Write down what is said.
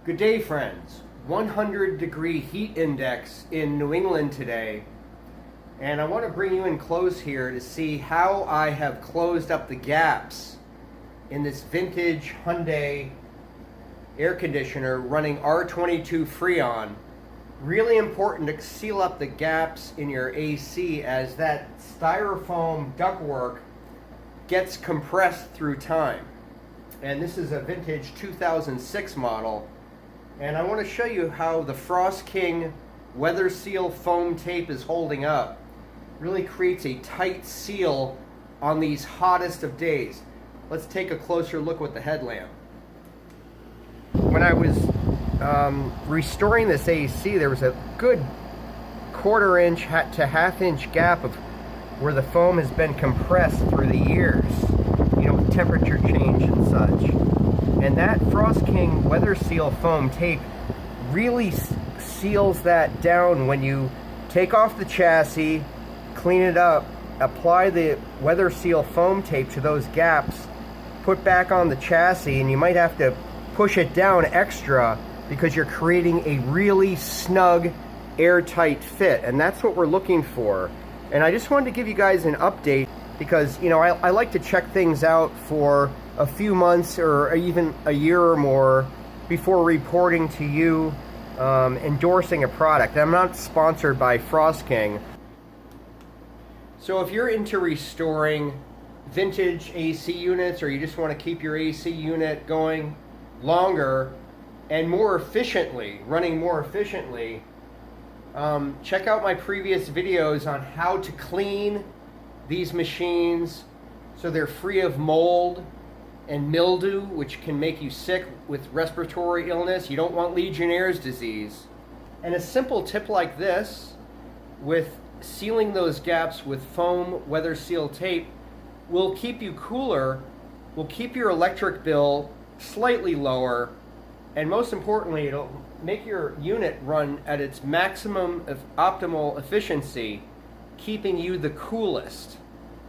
Good day, friends. 100-degree heat index in New England today. And I want to bring you in close here to see how I have closed up the gaps in this vintage Hyundai air conditioner running R22 Freon. Really important to seal up the gaps in your AC as that styrofoam ductwork gets compressed through time. And this is a vintage 2006 model. And I want to show you how the Frost King weatherseal foam tape is holding up. Really creates a tight seal on these hottest of days. Let's take a closer look with the headlamp. When I was restoring this AC, there was a good quarter-inch to half-inch gap of where the foam has been compressed through the years, with temperature change and such. And that Frost King weatherseal foam tape really seals that down when you take off the chassis, clean it up, apply the weatherseal foam tape to those gaps, put back on the chassis, and you might have to push it down extra because you're creating a really snug, airtight fit, and that's what we're looking for. And I just wanted to give you guys an update because, I like to check things out for a few months or even a year or more before reporting to you, endorsing a product. I'm not sponsored by Frost King. So if you're into restoring vintage AC units, or you just want to keep your AC unit going longer and more efficiently, running more efficiently, check out my previous videos on how to clean these machines so they're free of mold and mildew, which can make you sick with respiratory illness. You don't want Legionnaire's disease. And a simple tip like this, with sealing those gaps with foam weatherseal tape, will keep you cooler, will keep your electric bill slightly lower, and most importantly, it'll make your unit run at its maximum of optimal efficiency, keeping you the coolest.